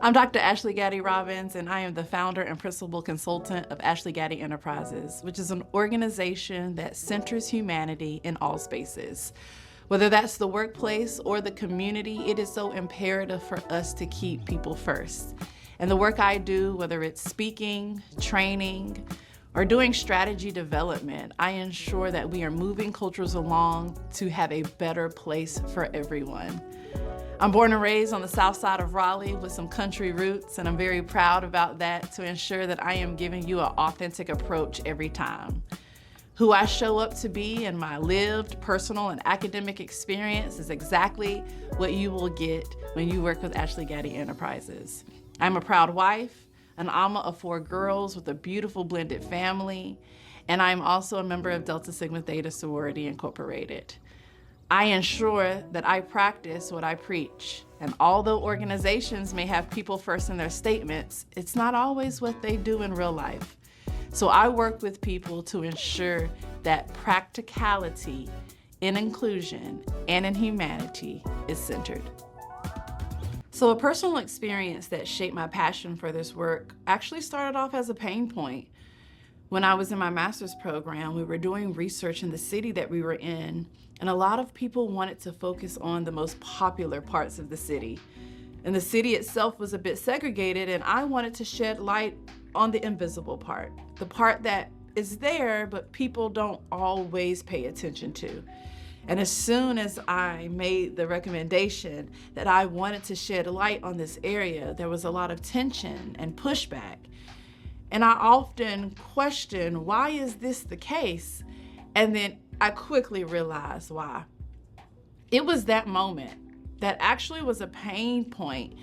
I'm Dr. Ashley Gaddy Robbins, and I am the founder and principal consultant of Gaddy Enterprises, which is an organization that centers humanity in all spaces. Whether that's the workplace or the community, it is so imperative for us to keep people first. And the work I do, whether it's speaking, training, or doing strategy development, I ensure that we are moving cultures along to have a better place for everyone. I'm born and raised on the south side of Raleigh with some country roots, and I'm very proud about that to ensure that I am giving you an authentic approach every time. Who I show up to be in my lived, personal, and academic experience is exactly what you will get when you work with Gaddy Enterprises. I'm a proud wife, an mama of 4 girls with a beautiful blended family, and I'm also a member of Delta Sigma Theta Sorority Incorporated. I ensure that I practice what I preach. And although organizations may have people first in their statements, it's not always what they do in real life. So I work with people to ensure that practicality in inclusion and in humanity is centered. So a personal experience that shaped my passion for this work actually started off as a pain point. When I was in my master's program, we were doing research in the city that we were in, and a lot of people wanted to focus on the most popular parts of the city. And the city itself was a bit segregated, and I wanted to shed light on the invisible part, the part that is there, but people don't always pay attention to. And as soon as I made the recommendation that I wanted to shed light on this area, there was a lot of tension and pushback. And I often question, why is this the case? And then I quickly realized why. It was that moment that actually was a pain point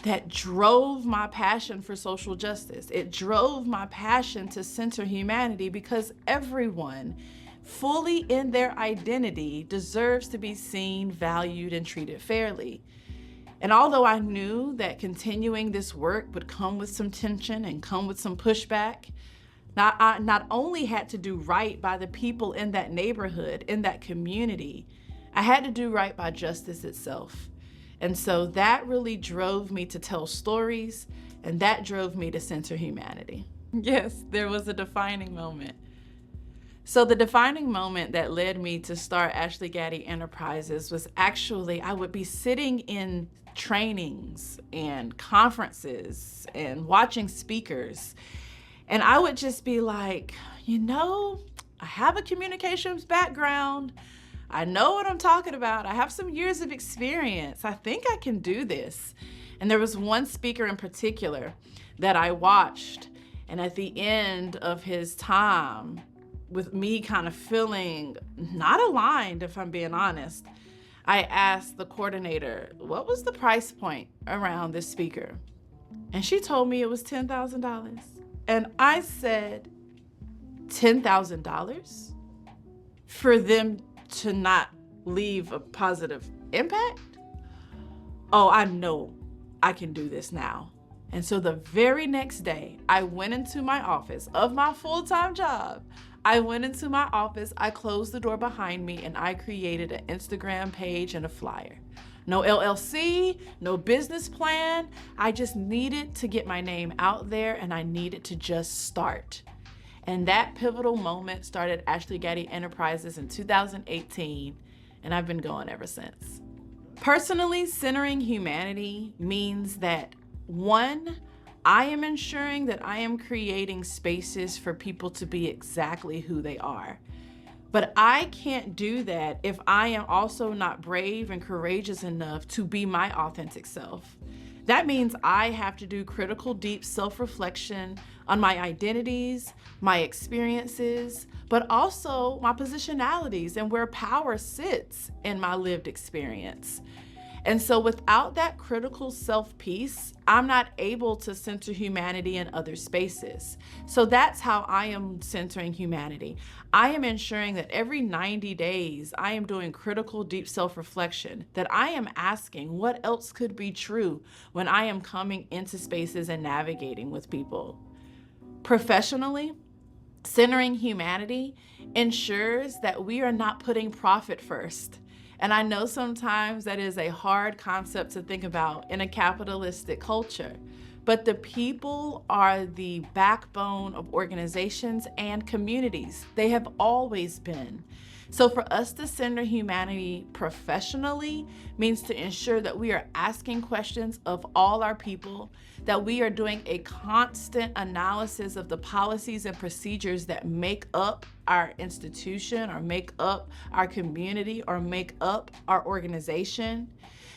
that drove my passion for social justice. It drove my passion to center humanity because everyone, fully in their identity, deserves to be seen, valued, and treated fairly. And although I knew that continuing this work would come with some tension and come with some pushback, I not only had to do right by the people in that neighborhood, in that community, I had to do right by justice itself. And so that really drove me to tell stories, and that drove me to center humanity. Yes, there was a defining moment. So the defining moment that led me to start Gaddy Enterprises was actually, I would be sitting in trainings and conferences and watching speakers, and I would just be like, I have a communications background. I know what I'm talking about. I have some years of experience. I think I can do this. And there was one speaker in particular that I watched, and at the end of his time, with me kind of feeling not aligned, if I'm being honest, I asked the coordinator, what was the price point around this speaker? And she told me it was $10,000. And I said, $10,000 for them to not leave a positive impact? Oh, I know I can do this now. And so the very next day, I went into my office of my full-time job. I went into my office, I closed the door behind me, and I created an Instagram page and a flyer. No LLC, no business plan. I just needed to get my name out there, and I needed to just start. And that pivotal moment started Gaddy Enterprises in 2018, and I've been going ever since. Personally, centering humanity means that, 1, I am ensuring that I am creating spaces for people to be exactly who they are. But I can't do that if I am also not brave and courageous enough to be my authentic self. That means I have to do critical, deep self-reflection on my identities, my experiences, but also my positionalities and where power sits in my lived experience. And so without that critical self-piece, I'm not able to center humanity in other spaces. So that's how I am centering humanity. I am ensuring that every 90 days, I am doing critical, deep self-reflection, that I am asking what else could be true when I am coming into spaces and navigating with people. Professionally, centering humanity ensures that we are not putting profit first. And I know sometimes that is a hard concept to think about in a capitalistic culture, but the people are the backbone of organizations and communities. They have always been. So for us to center humanity professionally means to ensure that we are asking questions of all our people, that we are doing a constant analysis of the policies and procedures that make up our institution or make up our community or make up our organization,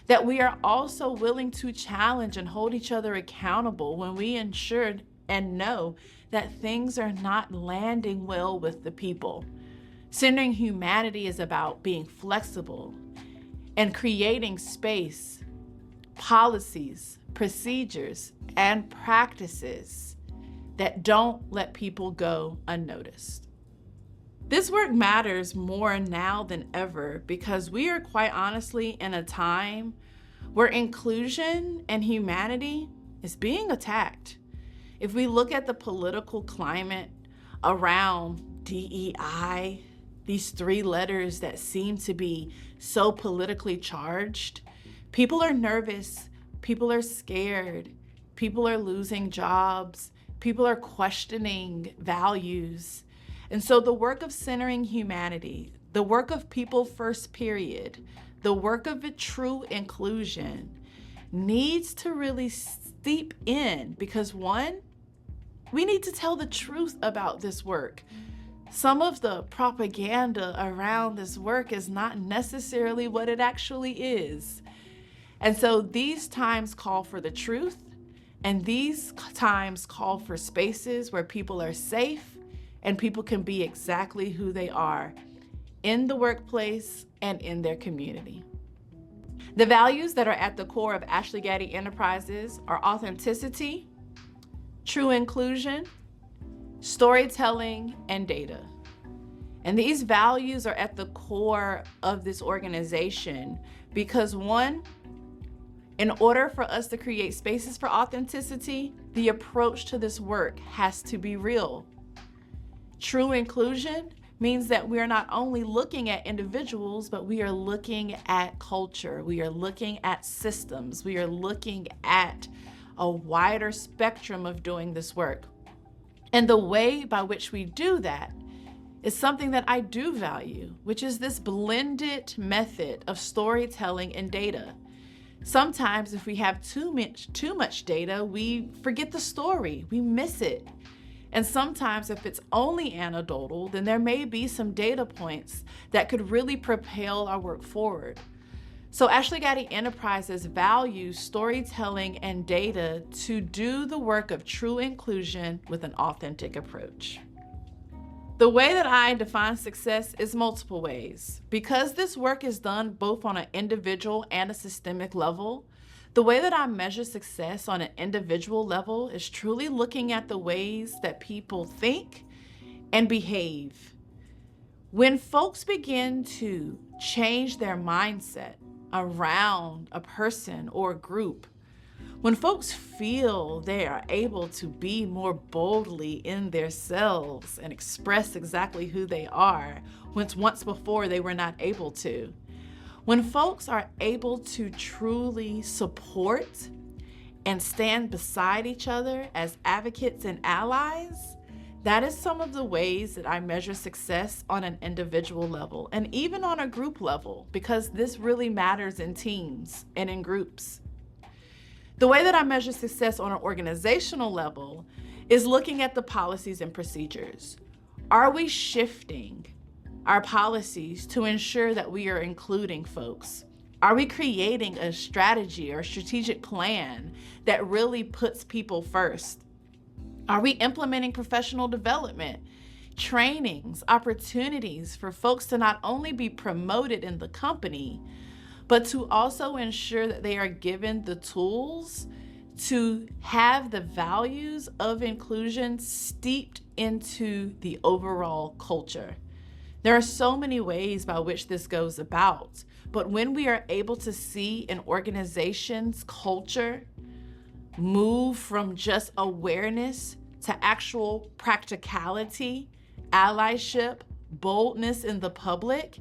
that we are also willing to challenge and hold each other accountable when we ensure and know that things are not landing well with the people. Centering humanity is about being flexible and creating space, policies, procedures, and practices that don't let people go unnoticed. This work matters more now than ever because we are quite honestly in a time where inclusion and humanity is being attacked. If we look at the political climate around DEI, these three letters that seem to be so politically charged, people are nervous, people are scared, people are losing jobs, people are questioning values. And so the work of centering humanity, the work of people first period, the work of a true inclusion needs to really steep in because one, we need to tell the truth about this work. Some of the propaganda around this work is not necessarily what it actually is. And so these times call for the truth, and these times call for spaces where people are safe and people can be exactly who they are in the workplace and in their community. The values that are at the core of Gaddy Enterprises are authenticity, true inclusion, storytelling, and data. And these values are at the core of this organization because one, in order for us to create spaces for authenticity, the approach to this work has to be real. True inclusion means that we are not only looking at individuals, but we are looking at culture. We are looking at systems. We are looking at a wider spectrum of doing this work. And the way by which we do that is something that I do value, which is this blended method of storytelling and data. Sometimes if we have too much data, we forget the story, we miss it. And sometimes if it's only anecdotal, then there may be some data points that could really propel our work forward. So Gaddy Enterprises values storytelling and data to do the work of true inclusion with an authentic approach. The way that I define success is multiple ways. Because this work is done both on an individual and a systemic level, the way that I measure success on an individual level is truly looking at the ways that people think and behave. When folks begin to change their mindset around a person or a group, when folks feel they are able to be more boldly in their selves and express exactly who they are, once before they were not able to, when folks are able to truly support and stand beside each other as advocates and allies, that is some of the ways that I measure success on an individual level and even on a group level, because this really matters in teams and in groups. The way that I measure success on an organizational level is looking at the policies and procedures. Are we shifting our policies to ensure that we are including folks? Are we creating a strategy or strategic plan that really puts people first? Are we implementing professional development, trainings, opportunities for folks to not only be promoted in the company, but to also ensure that they are given the tools to have the values of inclusion steeped into the overall culture? There are so many ways by which this goes about, but when we are able to see an organization's culture move from just awareness to actual practicality, allyship, boldness in the public,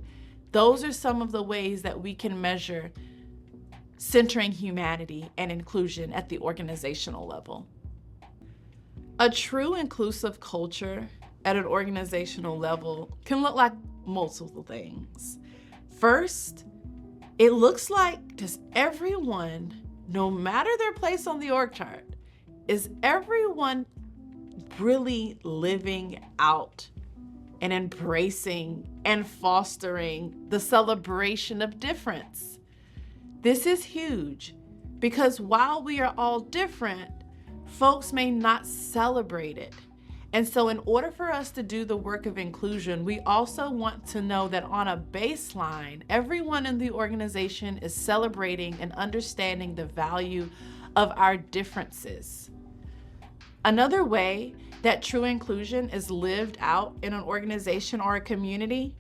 Those are some of the ways that we can measure centering humanity and inclusion at the organizational level. A true inclusive culture at an organizational level can look like multiple things. First, it looks like does everyone, no matter their place on the org chart, is everyone really living out and embracing and fostering the celebration of difference? This is huge because while we are all different, folks may not celebrate it. And so in order for us to do the work of inclusion, we also want to know that on a baseline, everyone in the organization is celebrating and understanding the value of our differences. Another way that true inclusion is lived out in an organization or a community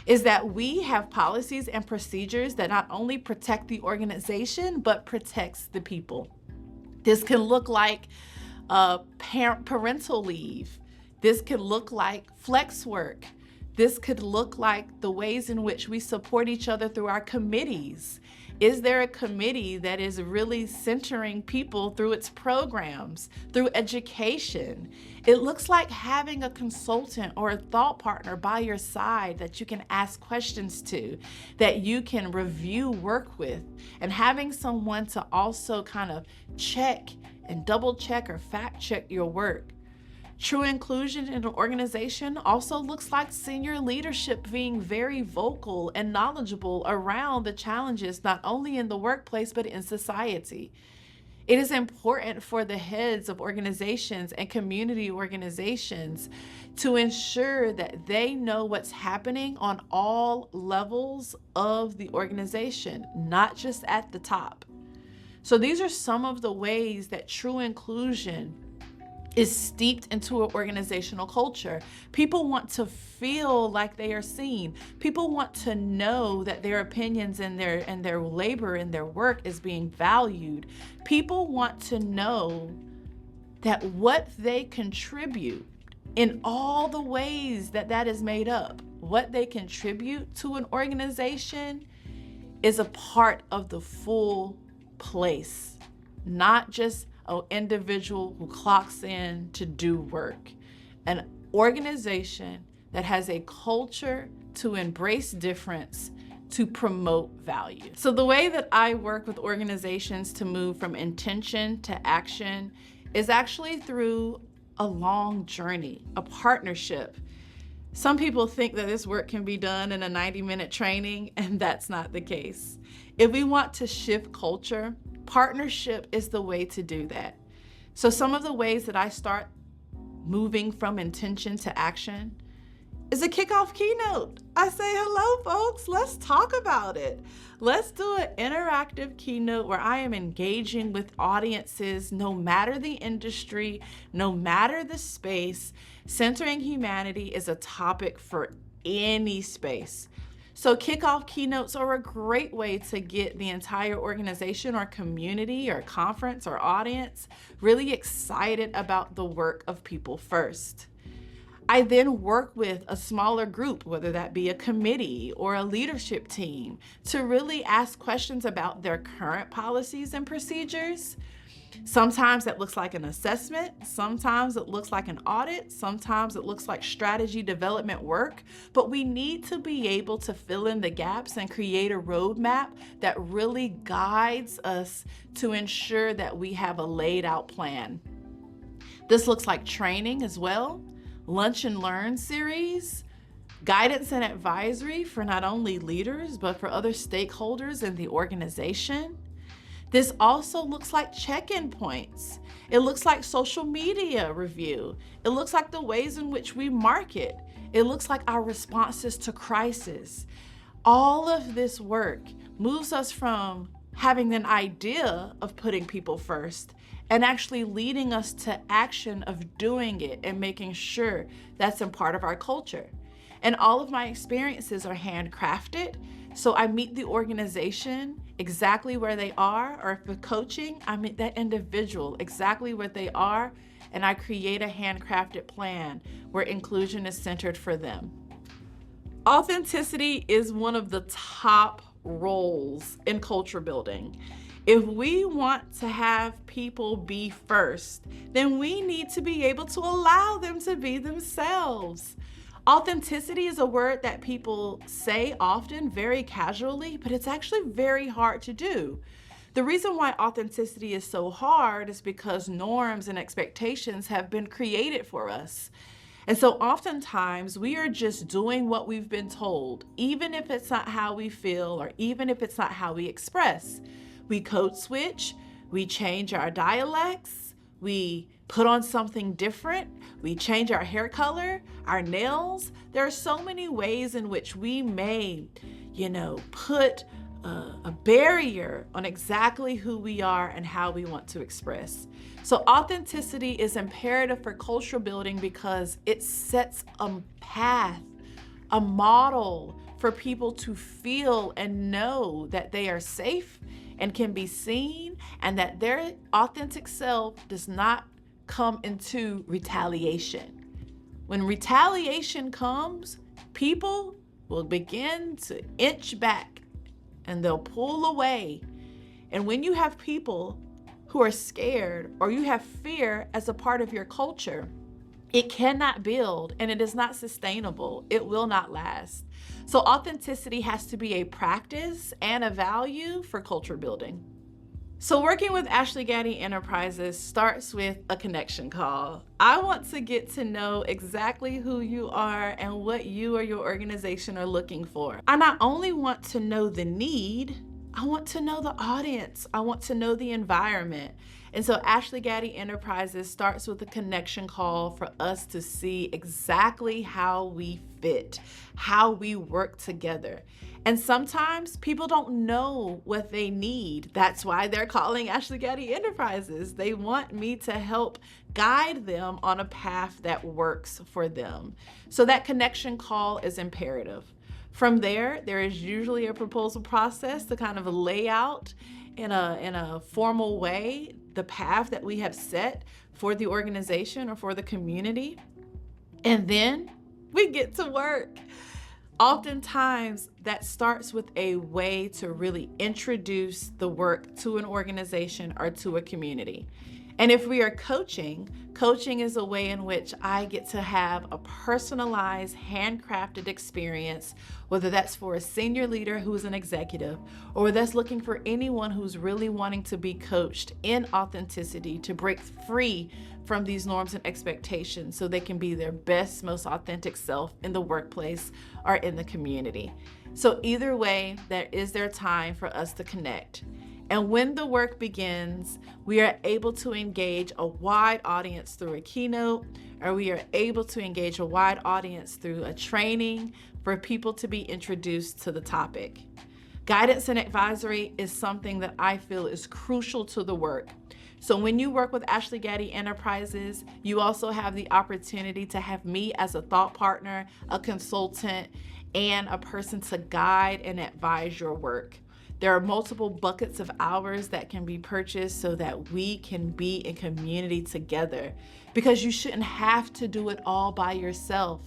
is that we have policies and procedures that not only protect the organization, but protects the people. This can look like parental leave. This could look like flex work. This could look like the ways in which we support each other through our committees. Is there a committee that is really centering people through its programs, through education? It looks like having a consultant or a thought partner by your side that you can ask questions to, that you can review work with, and having someone to also kind of check and double check or fact check your work. True inclusion in an organization also looks like senior leadership being very vocal and knowledgeable around the challenges not only in the workplace but in society. It is important for the heads of organizations and community organizations to ensure that they know what's happening on all levels of the organization, not just at the top. So these are some of the ways that true inclusion is steeped into an organizational culture. People want to feel like they are seen. People want to know that their opinions and their labor and their work is being valued. People want to know that what they contribute in all the ways that that is made up, what they contribute to an organization is a part of the full place, not just an individual who clocks in to do work. An organization that has a culture to embrace difference, to promote value. So the way that I work with organizations to move from intention to action is actually through a long journey, a partnership. Some people think that this work can be done in a 90-minute training, and that's not the case. If we want to shift culture, partnership is the way to do that. So some of the ways that I start moving from intention to action is a kickoff keynote. I say, hello, folks, let's talk about it. Let's do an interactive keynote where I am engaging with audiences, no matter the industry, no matter the space. Centering humanity is a topic for any space. So kickoff keynotes are a great way to get the entire organization or community or conference or audience really excited about the work of people first. I then work with a smaller group, whether that be a committee or a leadership team, to really ask questions about their current policies and procedures. Sometimes that looks like an assessment, sometimes it looks like an audit, sometimes it looks like strategy development work, but we need to be able to fill in the gaps and create a roadmap that really guides us to ensure that we have a laid out plan. This looks like training as well, lunch and learn series, guidance and advisory for not only leaders, but for other stakeholders in the organization. This also looks like check-in points. It looks like social media review. It looks like the ways in which we market. It looks like our responses to crisis. All of this work moves us from having an idea of putting people first and actually leading us to action of doing it and making sure that's a part of our culture. And all of my experiences are handcrafted. So I meet the organization exactly where they are, or for coaching, I meet that individual exactly where they are, and I create a handcrafted plan where inclusion is centered for them. Authenticity is one of the top roles in culture building. If we want to have people be first, then we need to be able to allow them to be themselves. Authenticity is a word that people say often very casually, but it's actually very hard to do. The reason why authenticity is so hard is because norms and expectations have been created for us. And so oftentimes we are just doing what we've been told, even if it's not how we feel or even if it's not how we express. We code switch, we change our dialects, we put on something different, we change our hair color, our nails. There are so many ways in which we may, put a barrier on exactly who we are and how we want to express. So authenticity is imperative for culture building because it sets a path, a model for people to feel and know that they are safe and can be seen, and that their authentic self does not come into retaliation. When retaliation comes, people will begin to inch back and they'll pull away. And when you have people who are scared or you have fear as a part of your culture, it cannot build and it is not sustainable. It will not last. So authenticity has to be a practice and a value for culture building. So working with Gaddy Enterprises starts with a connection call. I want to get to know exactly who you are and what you or your organization are looking for. I not only want to know the need, I want to know the audience. I want to know the environment. And so Gaddy Enterprises starts with a connection call for us to see exactly how we fit, how we work together. And sometimes people don't know what they need. That's why they're calling Gaddy Enterprises. They want me to help guide them on a path that works for them. So that connection call is imperative. From there is usually a proposal process to kind of lay out in a formal way the path that we have set for the organization or for the community. And then we get to work. Oftentimes that starts with a way to really introduce the work to an organization or to a community. And if we are coaching is a way in which I get to have a personalized, handcrafted experience, whether that's for a senior leader who's an executive, or that's looking for anyone who's really wanting to be coached in authenticity to break free from these norms and expectations so they can be their best, most authentic self in the workplace or in the community. So either way, that is their time for us to connect. And when the work begins, we are able to engage a wide audience through a keynote, or we are able to engage a wide audience through a training for people to be introduced to the topic. Guidance and advisory is something that I feel is crucial to the work. So when you work with Gaddy Enterprises, you also have the opportunity to have me as a thought partner, a consultant, and a person to guide and advise your work. There are multiple buckets of hours that can be purchased so that we can be in community together, because you shouldn't have to do it all by yourself.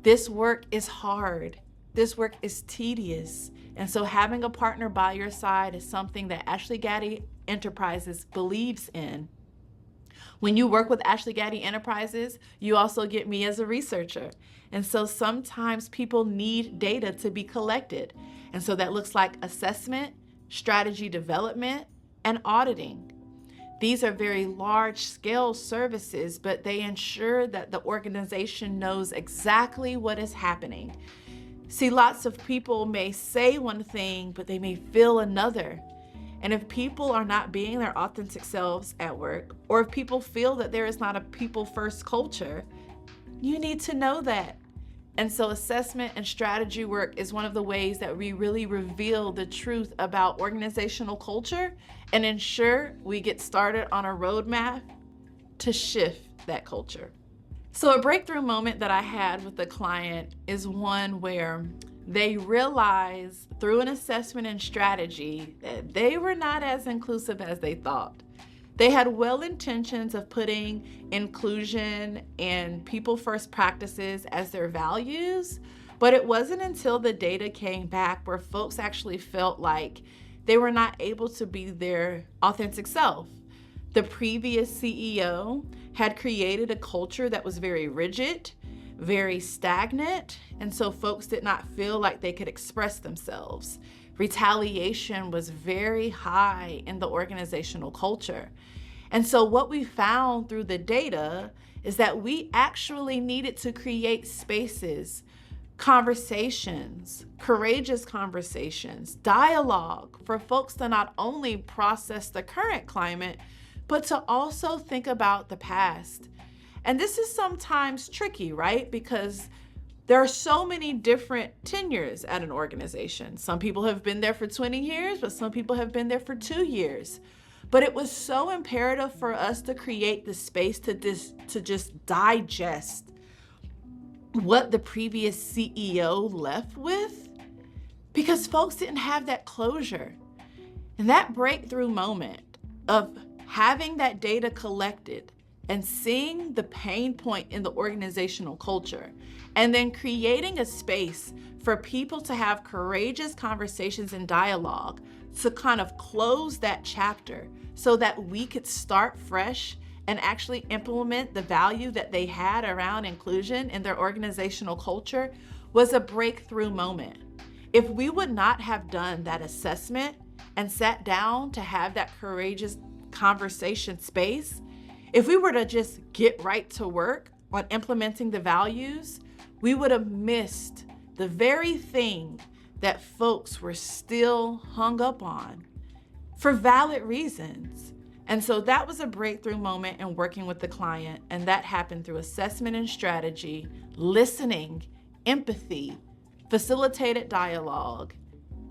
This work is hard. This work is tedious. And so having a partner by your side is something that Gaddy Enterprises believes in. When you work with Gaddy Enterprises, you also get me as a researcher. And so sometimes people need data to be collected. And so that looks like assessment, strategy development, and auditing. These are very large-scale services, but they ensure that the organization knows exactly what is happening. See, lots of people may say one thing, but they may feel another. And if people are not being their authentic selves at work, or if people feel that there is not a people-first culture, you need to know that. And so assessment and strategy work is one of the ways that we really reveal the truth about organizational culture and ensure we get started on a roadmap to shift that culture. So a breakthrough moment that I had with a client is one where they realized through an assessment and strategy that they were not as inclusive as they thought. They had well intentions of putting inclusion and people first practices as their values, But it wasn't until the data came back where folks actually felt like they were not able to be their authentic self. The previous CEO had created a culture that was very rigid, very stagnant, and so folks did not feel like they could express themselves. Retaliation was very high in the organizational culture. And so what we found through the data is that we actually needed to create spaces, conversations, courageous conversations, dialogue for folks to not only process the current climate, but to also think about the past. And this is sometimes tricky, right? Because there are so many different tenures at an organization. Some people have been there for 20 years, but some people have been there for 2 years. But it was so imperative for us to create the space to just digest what the previous CEO left with, because folks didn't have that closure. And that breakthrough moment of having that data collected and seeing the pain point in the organizational culture, and then creating a space for people to have courageous conversations and dialogue to kind of close that chapter so that we could start fresh and actually implement the value that they had around inclusion in their organizational culture was a breakthrough moment. If we would not have done that assessment and sat down to have that courageous conversation space, if we were to just get right to work on implementing the values, we would have missed the very thing that folks were still hung up on for valid reasons. And so that was a breakthrough moment in working with the client, and that happened through assessment and strategy, listening, empathy, facilitated dialogue,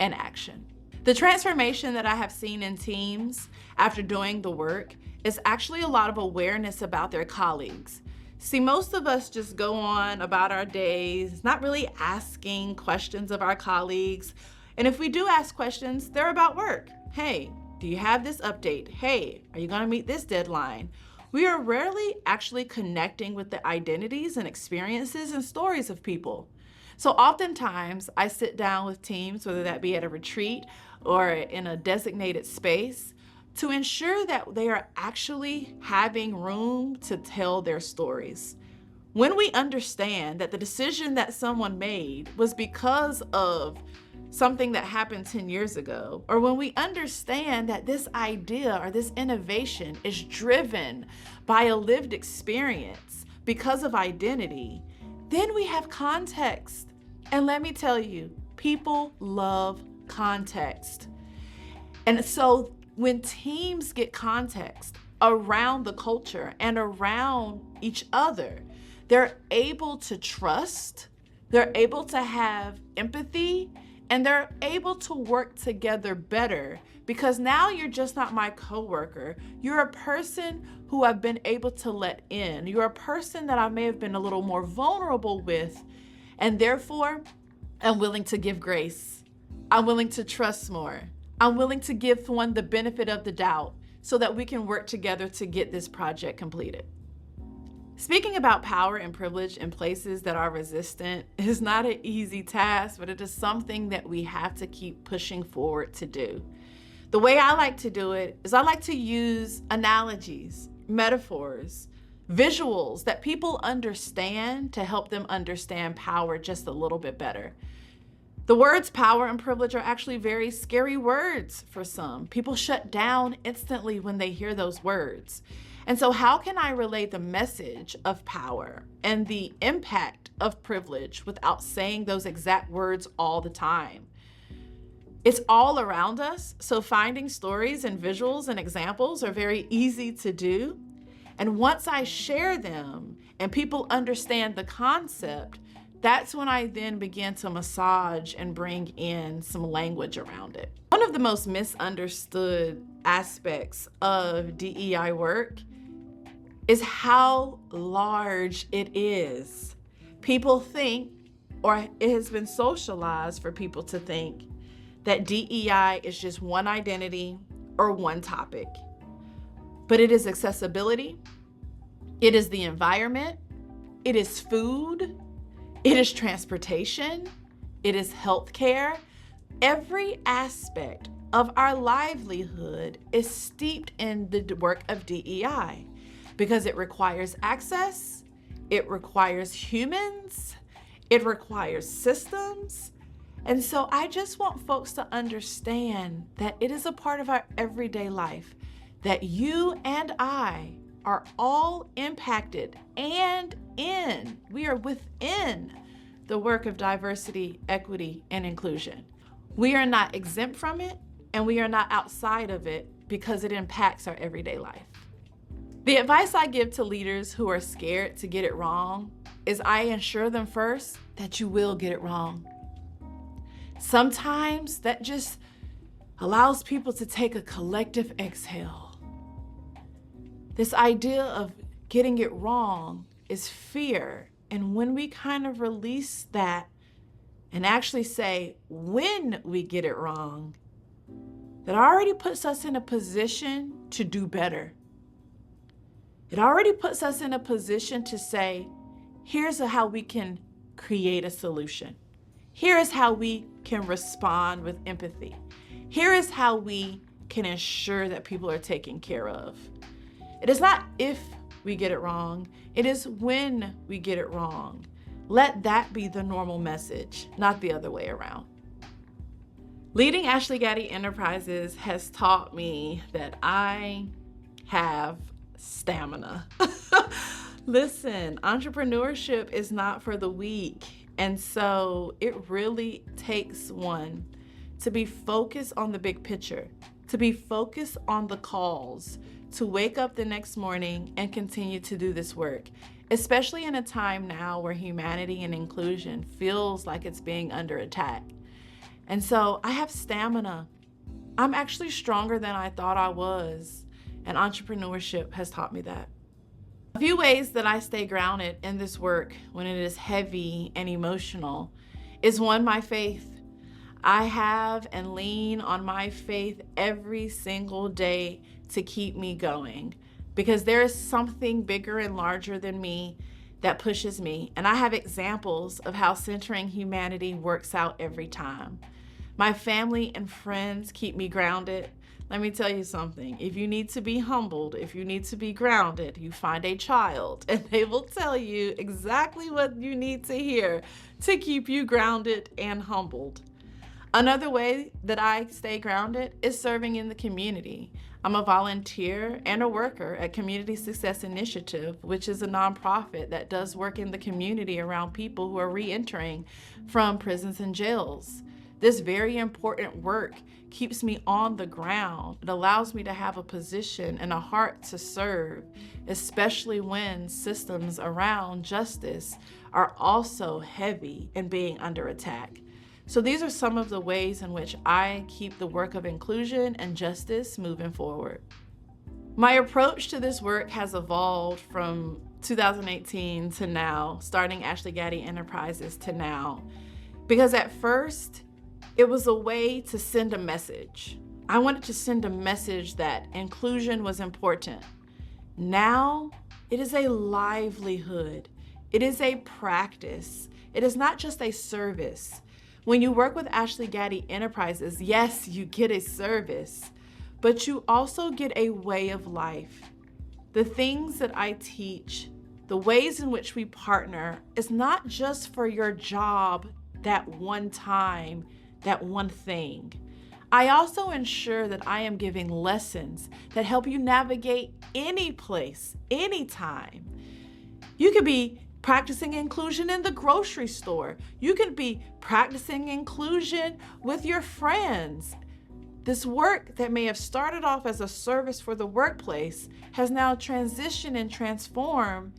and action. The transformation that I have seen in teams after doing the work is actually a lot of awareness about their colleagues. See, most of us just go on about our days, not really asking questions of our colleagues. And if we do ask questions, they're about work. Hey, do you have this update? Hey, are you gonna meet this deadline? We are rarely actually connecting with the identities and experiences and stories of people. So oftentimes I sit down with teams, whether that be at a retreat or in a designated space, to ensure that they are actually having room to tell their stories. When we understand that the decision that someone made was because of something that happened 10 years ago, or when we understand that this idea or this innovation is driven by a lived experience because of identity, then we have context. And let me tell you, people love context. And so when teams get context around the culture and around each other, they're able to trust, they're able to have empathy, and they're able to work together better, because now you're just not my coworker. You're a person who I've been able to let in. You're a person that I may have been a little more vulnerable with, and therefore I'm willing to give grace. I'm willing to trust more. I'm willing to give one the benefit of the doubt so that we can work together to get this project completed. Speaking about power and privilege in places that are resistant is not an easy task, but it is something that we have to keep pushing forward to do. The way I like to do it is I like to use analogies, metaphors, visuals that people understand to help them understand power just a little bit better. The words power and privilege are actually very scary words for some. People shut down instantly when they hear those words. And so how can I relay the message of power and the impact of privilege without saying those exact words all the time? It's all around us, so finding stories and visuals and examples are very easy to do. And once I share them and people understand the concept, that's when I then begin to massage and bring in some language around it. One of the most misunderstood aspects of DEI work is how large it is. People think, or it has been socialized for people to think, that DEI is just one identity or one topic. But it is accessibility, it is the environment, it is food, It is transportation. It is healthcare. Every aspect of our livelihood is steeped in the work of DEI because it requires access, it requires humans, it requires systems. And so I just want folks to understand that it is a part of our everyday life, that you and I are all impacted we are within the work of diversity, equity, and inclusion. We are not exempt from it, and we are not outside of it because it impacts our everyday life. The advice I give to leaders who are scared to get it wrong is I assure them first that you will get it wrong. Sometimes that just allows people to take a collective exhale. This idea of getting it wrong is fear. And when we kind of release that and actually say, when we get it wrong, that already puts us in a position to do better. It already puts us in a position to say, here's how we can create a solution. Here is how we can respond with empathy. Here is how we can ensure that people are taken care of. It is not if we get it wrong, it is when we get it wrong. Let that be the normal message, not the other way around. Leading A.G.E Gaddy Enterprises has taught me that I have stamina. Listen, entrepreneurship is not for the weak. And so it really takes one to be focused on the big picture, to be focused on the calls, to wake up the next morning and continue to do this work, especially in a time now where humanity and inclusion feels like it's being under attack. And so I have stamina. I'm actually stronger than I thought I was, and entrepreneurship has taught me that. A few ways that I stay grounded in this work when it is heavy and emotional is one, my faith. I have and lean on my faith every single day to keep me going because there is something bigger and larger than me that pushes me. And I have examples of how centering humanity works out every time. My family and friends keep me grounded. Let me tell you something. If you need to be humbled, if you need to be grounded, you find a child and they will tell you exactly what you need to hear to keep you grounded and humbled. Another way that I stay grounded is serving in the community. I'm a volunteer and a worker at Community Success Initiative, which is a nonprofit that does work in the community around people who are re-entering from prisons and jails. This very important work keeps me on the ground. It allows me to have a position and a heart to serve, especially when systems around justice are also heavy and being under attack. So these are some of the ways in which I keep the work of inclusion and justice moving forward. My approach to this work has evolved from 2018 to now, starting A.G.E Gaddy Enterprises to now, because at first, it was a way to send a message. I wanted to send a message that inclusion was important. Now, it is a livelihood. It is a practice. It is not just a service. When you work with A.G.E Gaddy Enterprises, yes, you get a service, but you also get a way of life. The things that I teach, the ways in which we partner, is not just for your job that one time, that one thing. I also ensure that I am giving lessons that help you navigate any place, anytime. You could be practicing inclusion in the grocery store. You could be practicing inclusion with your friends. This work that may have started off as a service for the workplace has now transitioned and transformed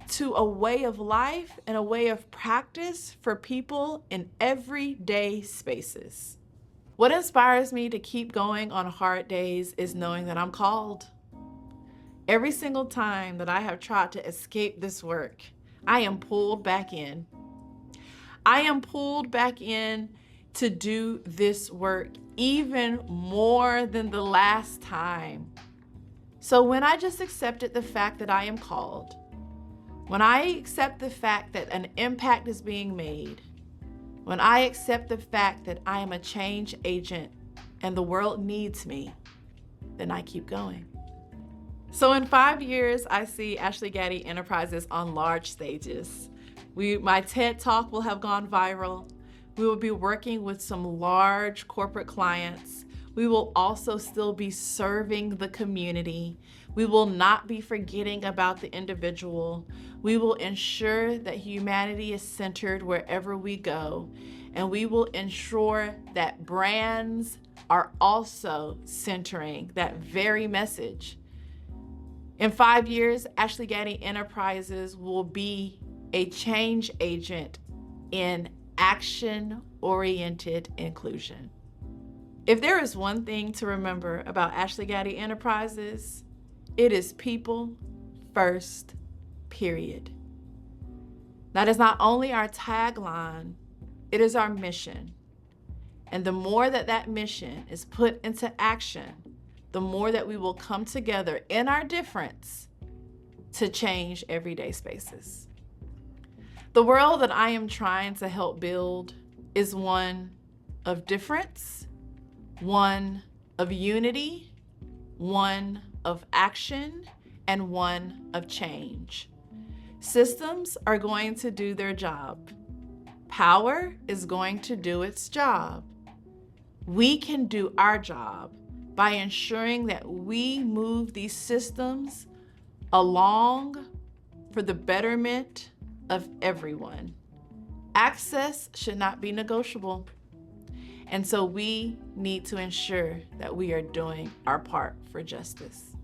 to a way of life and a way of practice for people in everyday spaces. What inspires me to keep going on hard days is knowing that I'm called. Every single time that I have tried to escape this work, I am pulled back in. I am pulled back in to do this work even more than the last time. So when I just accepted the fact that I am called, When I accept the fact that an impact is being made, when I accept the fact that I am a change agent and the world needs me, then I keep going. So in 5 years, I see Ashley Gaddy Enterprises on large stages. My TED Talk will have gone viral. We will be working with some large corporate clients. We will also still be serving the community. We will not be forgetting about the individual. We will ensure that humanity is centered wherever we go. And we will ensure that brands are also centering that very message. In 5 years, Ashley Gaddy Enterprises will be a change agent in action-oriented inclusion. If there is one thing to remember about Ashley Gaddy Enterprises, it is people first, period. That is not only our tagline, it is our mission. And the more that mission is put into action, the more that we will come together in our difference to change everyday spaces. The world that I am trying to help build is one of difference, one of unity, one of action, and one of change. Systems are going to do their job. Power is going to do its job. We can do our job by ensuring that we move these systems along for the betterment of everyone. Access should not be negotiable. And so we need to ensure that we are doing our part for justice.